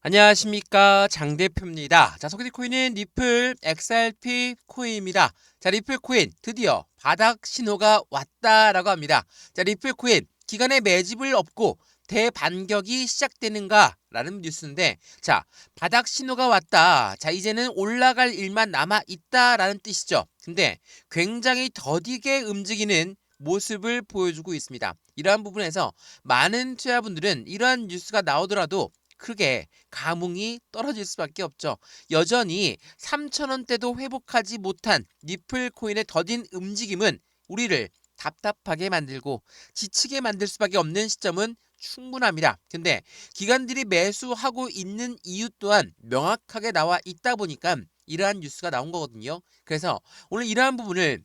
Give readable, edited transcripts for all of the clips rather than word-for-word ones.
안녕하십니까, 장 대표입니다. 자, 소개팅 코인은 리플 XRP 코인입니다. 자, 리플 코인 드디어 바닥 신호가 왔다라고 합니다. 자, 리플 코인 기간의 매집을 업고 대반격이 시작되는가라는 뉴스인데, 자, 바닥 신호가 왔다. 자, 이제는 올라갈 일만 남아 있다라는 뜻이죠. 근데 굉장히 더디게 움직이는 모습을 보여주고 있습니다. 이러한 부분에서 많은 투자분들은 이러한 뉴스가 나오더라도 크게 감흥이 떨어질 수밖에 없죠. 여전히 3,000원대도 회복하지 못한 리플 코인의 더딘 움직임은 우리를 답답하게 만들고 지치게 만들 수밖에 없는 시점은 충분합니다. 근데 기관들이 매수하고 있는 이유 또한 명확하게 나와 있다 보니까 이러한 뉴스가 나온 거거든요. 그래서 오늘 이러한 부분을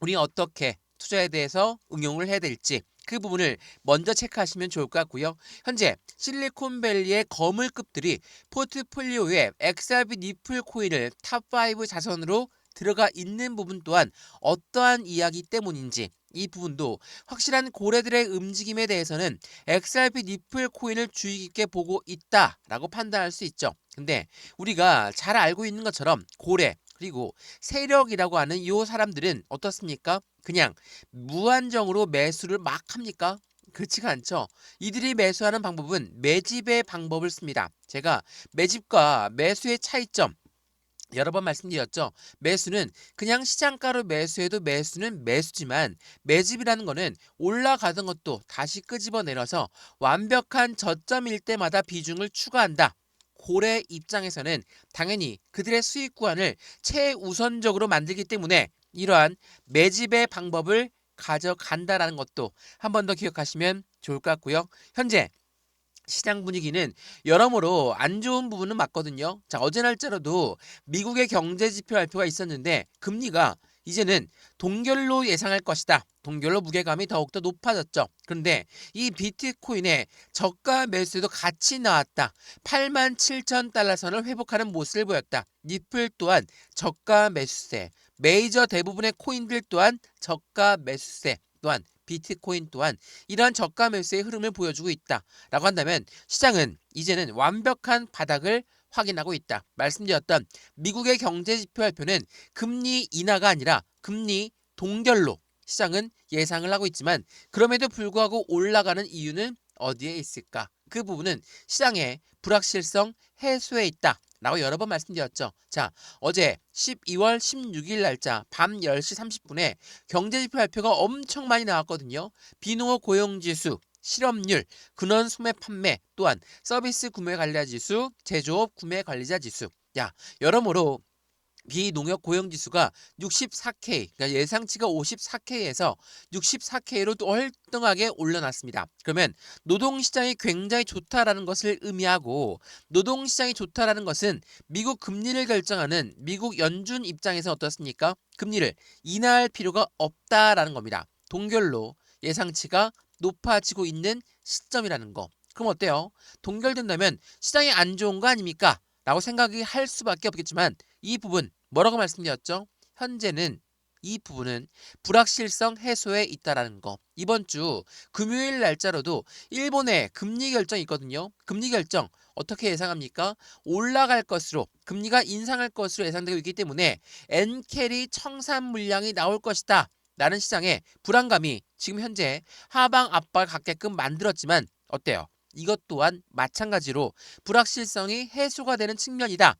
우리 어떻게 투자에 대해서 응용을 해야 될지 그 부분을 먼저 체크하시면 좋을 것 같고요. 현재 실리콘밸리의 거물급들이 포트폴리오에 XRP 니플 코인을 탑5 자산으로 들어가 있는 부분 또한 어떠한 이야기 때문인지 이 부분도 확실한 고래들의 움직임에 대해서는 XRP 니플 코인을 주의 깊게 보고 있다라고 판단할 수 있죠. 근데 우리가 잘 알고 있는 것처럼 고래 그리고 세력이라고 하는 이 사람들은 어떻습니까? 그냥 무한정으로 매수를 막 합니까? 그렇지가 않죠. 이들이 매수하는 방법은 매집의 방법을 씁니다. 제가 매집과 매수의 차이점 여러 번 말씀드렸죠. 매수는 그냥 시장가로 매수해도 매수는 매수지만 매집이라는 거는 올라가던 것도 다시 끄집어 내려서 완벽한 저점일 때마다 비중을 추가한다. 고래 입장에서는 당연히 그들의 수익 구간을 최우선적으로 만들기 때문에 이러한 매집의 방법을 가져간다라는 것도 한 번 더 기억하시면 좋을 것 같고요. 현재 시장 분위기는 여러모로 안 좋은 부분은 맞거든요. 자, 어제 날짜로도 미국의 경제 지표 발표가 있었는데 금리가 이제는 동결로 예상할 것이다. 동결로 무게감이 더욱더 높아졌죠. 그런데 이 비트코인의 저가 매수도 같이 나왔다. 87,000달러 선을 회복하는 모습을 보였다. 니플 또한 저가 매수세, 메이저 대부분의 코인들 또한 저가 매수세, 또한 비트코인 또한 이러한 저가 매수의 흐름을 보여주고 있다라고 한다면 시장은 이제는 완벽한 바닥을 확인하고 있다. 말씀드렸던 미국의 경제 지표 발표는 금리 인하가 아니라 금리 동결로 시장은 예상을 하고 있지만 그럼에도 불구하고 올라가는 이유는 어디에 있을까? 그 부분은 시장의 불확실성 해소에 있다. 라고 여러 번 말씀드렸죠. 자, 어제 12월 16일 날짜 밤 10시 30분에 경제지표 발표가 엄청 많이 나왔거든요. 비농업 고용지수, 실업률, 근원 소매 판매, 또한 서비스 구매 관리자 지수, 제조업 구매 관리자 지수. 야, 여러모로 비농협 고용지수가 64K, 그러니까 예상치가 54K에서 64K로 또 월등하게 올려놨습니다. 그러면 노동시장이 굉장히 좋다라는 것을 의미하고 노동시장이 좋다라는 것은 미국 금리를 결정하는 미국 연준 입장에서 어떻습니까? 금리를 인하할 필요가 없다라는 겁니다. 동결로 예상치가 높아지고 있는 시점이라는 거. 그럼 어때요? 동결된다면 시장이 안 좋은 거 아닙니까? 라고 생각이 할 수밖에 없겠지만 이 부분 뭐라고 말씀드렸죠? 현재는 이 부분은 불확실성 해소에 있다라는 거. 이번 주 금요일 날짜로도 일본의 금리 결정이 있거든요. 금리 결정 어떻게 예상합니까? 올라갈 것으로 금리가 인상할 것으로 예상되고 있기 때문에 엔캐리 청산 물량이 나올 것이다. 라는 시장의 불안감이 지금 현재 하방 압박을 갖게끔 만들었지만 어때요? 이것 또한 마찬가지로 불확실성이 해소가 되는 측면이다.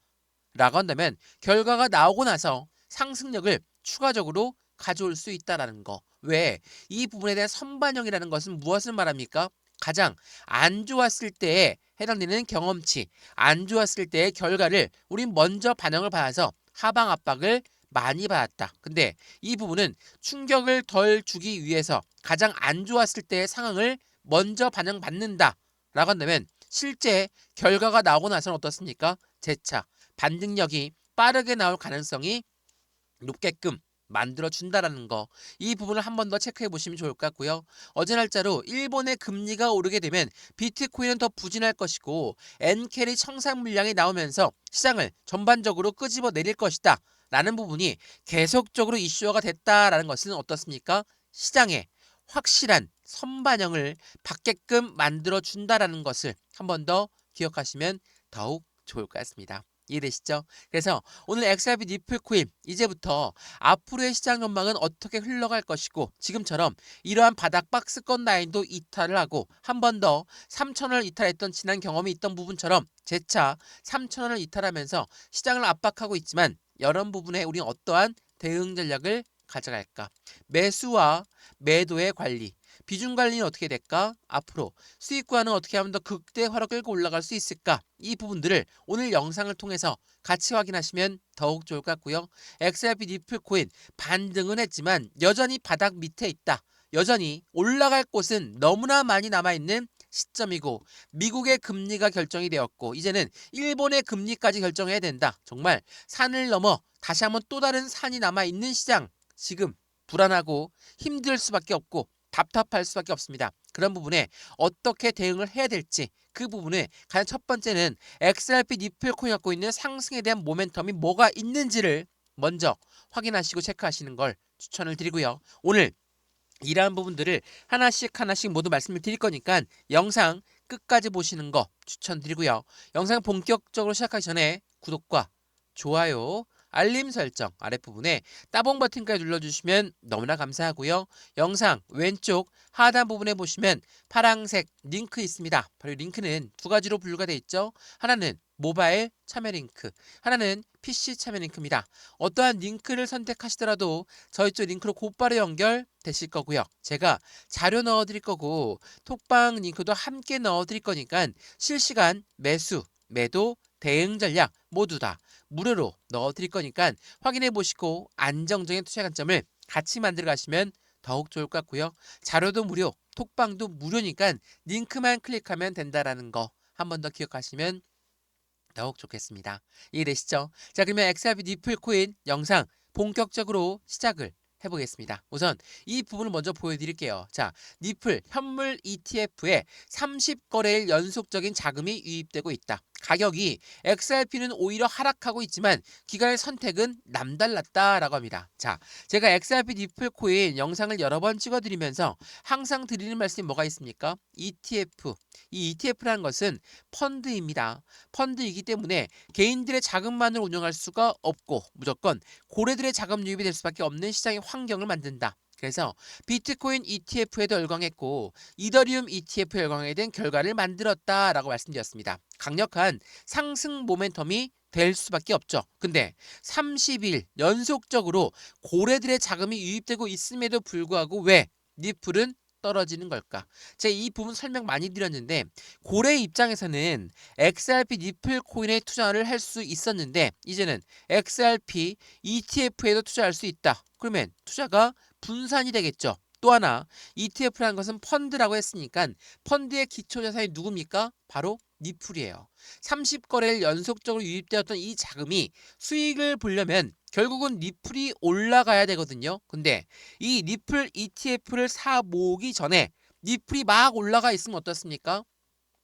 라고 한다면 결과가 나오고 나서 상승력을 추가적으로 가져올 수 있다라는 거. 왜? 이 부분에 대한 선반영이라는 것은 무엇을 말합니까? 가장 안 좋았을 때에 해당되는 경험치, 안 좋았을 때의 결과를 우린 먼저 반영을 받아서 하방 압박을 많이 받았다. 근데 이 부분은 충격을 덜 주기 위해서 가장 안 좋았을 때의 상황을 먼저 반영받는다. 라고 한다면 실제 결과가 나오고 나서는 어떻습니까? 재차 반등력이 빠르게 나올 가능성이 높게끔 만들어준다라는 거. 이 부분을 한 번 더 체크해 보시면 좋을 것 같고요. 어제 날짜로 일본의 금리가 오르게 되면 비트코인은 더 부진할 것이고 엔캐리 청산 물량이 나오면서 시장을 전반적으로 끄집어 내릴 것이다. 라는 부분이 계속적으로 이슈화가 됐다라는 것은 어떻습니까? 시장에 확실한 선반영을 받게끔 만들어준다라는 것을 한 번 더 기억하시면 더욱 좋을 것 같습니다. 이해되시죠? 그래서 오늘 XRP 니플 코인 이제부터 앞으로의 시장 전망은 어떻게 흘러갈 것이고 지금처럼 이러한 바닥 박스권 라인도 이탈을 하고 한 번 더 3,000원을 이탈했던 지난 경험이 있던 부분처럼 재차 3,000원을 이탈하면서 시장을 압박하고 있지만 이런 부분에 우리는 어떠한 대응 전략을 가져갈까? 매수와 매도의 관리, 비중 관리는 어떻게 될까? 앞으로 수익 구간은 어떻게 하면 더 극대화로 끌고 올라갈 수 있을까? 이 부분들을 오늘 영상을 통해서 같이 확인하시면 더욱 좋을 것 같고요. XRP 니플 코인 반등은 했지만 여전히 바닥 밑에 있다. 여전히 올라갈 곳은 너무나 많이 남아있는 시점이고 미국의 금리가 결정이 되었고 이제는 일본의 금리까지 결정해야 된다. 정말 산을 넘어 다시 한번 또 다른 산이 남아있는 시장. 지금 불안하고 힘들 수밖에 없고 답답할 수밖에 없습니다. 그런 부분에 어떻게 대응을 해야 될지 그 부분에 가장 첫 번째는 XRP 니플 코인이 갖고 있는 상승에 대한 모멘텀이 뭐가 있는지를 먼저 확인하시고 체크하시는 걸 추천을 드리고요. 오늘 이러한 부분들을 하나씩 모두 말씀을 드릴 거니까 영상 끝까지 보시는 거 추천드리고요. 영상 본격적으로 시작하기 전에 구독과 좋아요, 알림 설정 아랫부분에 따봉 버튼까지 눌러주시면 너무나 감사하고요. 영상 왼쪽 하단 부분에 보시면 파란색 링크 있습니다. 바로 이 링크는 두 가지로 분류가 되어 있죠. 하나는 모바일 참여 링크, 하나는 PC 참여 링크입니다. 어떠한 링크를 선택하시더라도 저희 쪽 링크로 곧바로 연결되실 거고요. 제가 자료 넣어드릴 거고 톡방 링크도 함께 넣어드릴 거니까 실시간 매수, 매도, 대응 전략 모두 다 무료로 넣어드릴 거니까 확인해 보시고 안정적인 투자 관점을 같이 만들어 가시면 더욱 좋을 것 같고요. 자료도 무료, 톡방도 무료니까 링크만 클릭하면 된다라는 거 한 번 더 기억하시면 더욱 좋겠습니다. 이해되시죠? 자, 그러면 XRP 니플 코인 영상 본격적으로 시작을 해보겠습니다. 우선 이 부분을 먼저 보여드릴게요. 자, 니플 현물 ETF에 30거래일 연속적인 자금이 유입되고 있다. 가격이 XRP는 오히려 하락하고 있지만 기간의 선택은 남달랐다라고 합니다. 자, 제가 XRP 니플 코인 영상을 여러 번 찍어드리면서 항상 드리는 말씀이 뭐가 있습니까? ETF. 이 ETF라는 것은 펀드입니다. 펀드이기 때문에 개인들의 자금만으로 운영할 수가 없고 무조건 고래들의 자금 유입이 될 수밖에 없는 시장의 환경을 만든다. 그래서 비트코인 ETF에도 열광했고 이더리움 ETF 열광하게 된 결과를 만들었다라고 말씀드렸습니다. 강력한 상승 모멘텀이 될 수밖에 없죠. 근데 30일 연속적으로 고래들의 자금이 유입되고 있음에도 불구하고 왜 니플은 떨어지는 걸까? 제가 이 부분 설명 많이 드렸는데 고래 입장에서는 XRP 니플 코인에 투자를 할 수 있었는데 이제는 XRP ETF에도 투자할 수 있다. 그러면 투자가 분산이 되겠죠. 또 하나 ETF라는 것은 펀드라고 했으니까 펀드의 기초자산이 누굽니까? 바로 니플이에요. 30거래일 연속적으로 유입되었던 이 자금이 수익을 보려면 결국은 니플이 올라가야 되거든요. 근데 이 니플 ETF를 사 모으기 전에 니플이 막 올라가 있으면 어떻습니까?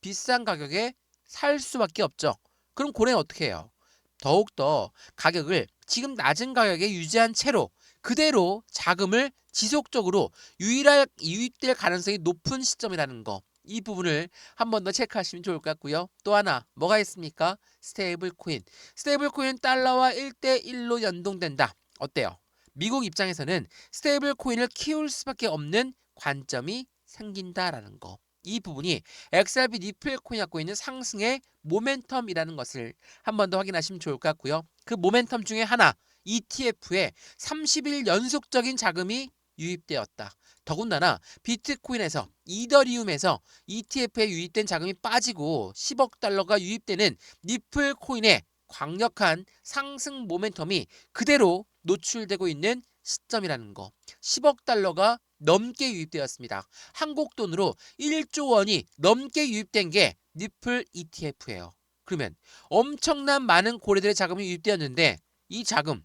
비싼 가격에 살 수밖에 없죠. 그럼 고래는 어떻게 해요? 더욱더 가격을 지금 낮은 가격에 유지한 채로 그대로 자금을 지속적으로 유입될 가능성이 높은 시점이라는 거. 이 부분을 한 번 더 체크하시면 좋을 것 같고요. 또 하나 뭐가 있습니까? 스테이블 코인. 스테이블 코인 달러와 1대1로 연동된다. 어때요? 미국 입장에서는 스테이블 코인을 키울 수밖에 없는 관점이 생긴다라는 거. 이 부분이 XRP 니플 코인이 갖고 있는 상승의 모멘텀이라는 것을 한 번 더 확인하시면 좋을 것 같고요. 그 모멘텀 중에 하나 ETF에 30일 연속적인 자금이 유입되었다. 더군다나 비트코인에서 이더리움에서 ETF에 유입된 자금이 빠지고 10억 달러가 유입되는 니플 코인의 강력한 상승 모멘텀이 그대로 노출되고 있는 시점이라는 거. 10억 달러가 넘게 유입되었습니다. 한국 돈으로 1조 원이 넘게 유입된 게 니플 ETF예요. 그러면 엄청난 많은 고래들의 자금이 유입되었는데 이 자금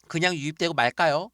그냥 유입되고 말까요?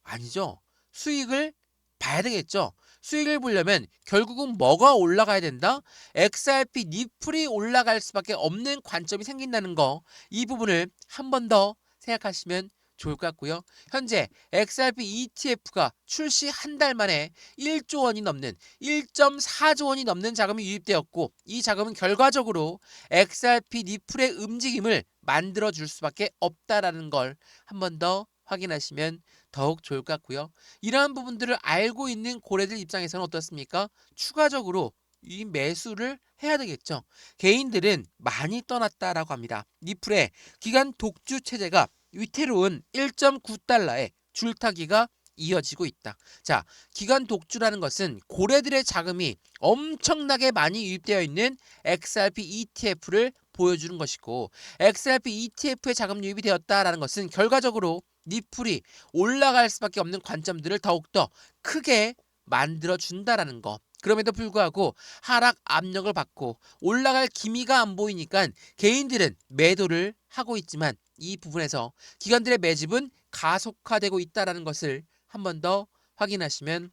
아니죠. 수익을 봐야 되겠죠. 수익을 보려면 결국은 뭐가 올라가야 된다? XRP 니플이 올라갈 수밖에 없는 관점이 생긴다는 거. 이 부분을 한 번 더 생각하시면 좋을 것 같고요. 현재 XRP ETF가 출시 한 달 만에 1조 원이 넘는 1.4조 원이 넘는 자금이 유입되었고 이 자금은 결과적으로 XRP 리플의 움직임을 만들어 줄 수밖에 없다라는 걸 한 번 더 확인하시면 더욱 좋을 것 같고요. 이러한 부분들을 알고 있는 고래들 입장에서는 어떻습니까? 추가적으로 이 매수를 해야 되겠죠. 개인들은 많이 떠났다라고 합니다. 리플의 기간 독주 체제가 위태로운 1.9달러의 줄타기가 이어지고 있다. 자, 기간 독주라는 것은 고래들의 자금이 엄청나게 많이 유입되어 있는 XRP ETF를 보여주는 것이고 XRP ETF의 자금 유입이 되었다라는 것은 결과적으로 리플이 올라갈 수밖에 없는 관점들을 더욱더 크게 만들어 준다라는 거. 그럼에도 불구하고 하락 압력을 받고 올라갈 기미가 안 보이니까 개인들은 매도를 하고 있지만 이 부분에서 기관들의 매집은 가속화되고 있다는 것을 한 번 더 확인하시면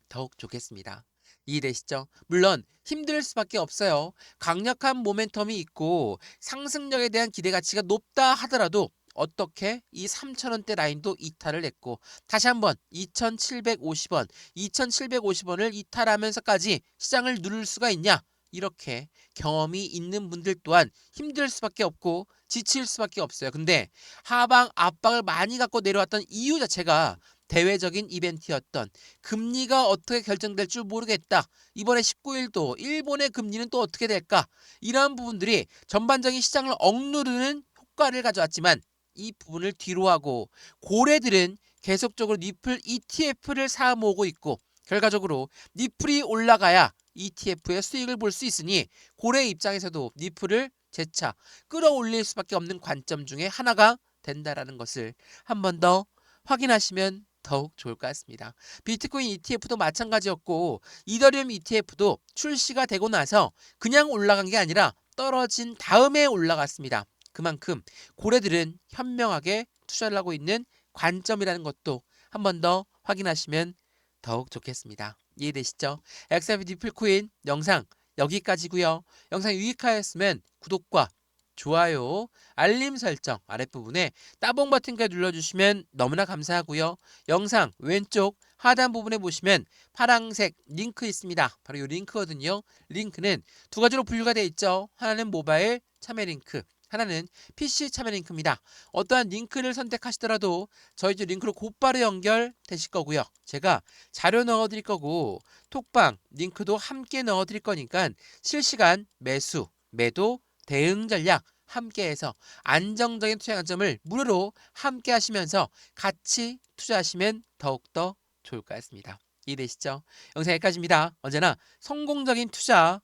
더욱 좋겠습니다. 이해되시죠? 물론 힘들 수밖에 없어요. 강력한 모멘텀이 있고 상승력에 대한 기대 가치가 높다 하더라도 어떻게 이 3,000원대 라인도 이탈을 했고 다시 한번 2,750원, 2,750원을 이탈하면서까지 시장을 누를 수가 있냐? 이렇게 경험이 있는 분들 또한 힘들 수밖에 없고 지칠 수밖에 없어요. 근데 하방 압박을 많이 갖고 내려왔던 이유 자체가 대외적인 이벤트였던 금리가 어떻게 결정될 줄 모르겠다. 이번에 19일도 일본의 금리는 또 어떻게 될까? 이러한 부분들이 전반적인 시장을 억누르는 효과를 가져왔지만 이 부분을 뒤로하고 고래들은 계속적으로 니플 ETF를 사 모으고 있고 결과적으로 니플이 올라가야 ETF의 수익을 볼 수 있으니 고래 입장에서도 니플을 재차 끌어올릴 수밖에 없는 관점 중에 하나가 된다라는 것을 한 번 더 확인하시면 더욱 좋을 것 같습니다. 비트코인 ETF도 마찬가지였고 이더리움 ETF도 출시가 되고 나서 그냥 올라간 게 아니라 떨어진 다음에 올라갔습니다. 그만큼 고래들은 현명하게 투자를 하고 있는 관점이라는 것도 한 번 더 확인하시면 더욱 좋겠습니다. 이해되시죠? XRP 리플코인 영상 여기까지고요. 영상 유익하였으면 구독과 좋아요, 알림 설정 아랫부분에 따봉 버튼까지 눌러주시면 너무나 감사하고요. 영상 왼쪽 하단 부분에 보시면 파란색 링크 있습니다. 바로 이 링크거든요. 링크는 두 가지로 분류가 되어 있죠. 하나는 모바일 참여 링크, 하나는 PC 참여 링크입니다. 어떠한 링크를 선택하시더라도 저희 집 링크로 곧바로 연결되실 거고요. 제가 자료 넣어드릴 거고 톡방 링크도 함께 넣어드릴 거니까 실시간 매수, 매도, 대응 전략 함께해서 안정적인 투자 관점을 무료로 함께 하시면서 같이 투자하시면 더욱더 좋을 것 같습니다. 이해되시죠? 영상 여기까지입니다. 언제나 성공적인 투자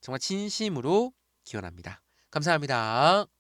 정말 진심으로 기원합니다. 감사합니다.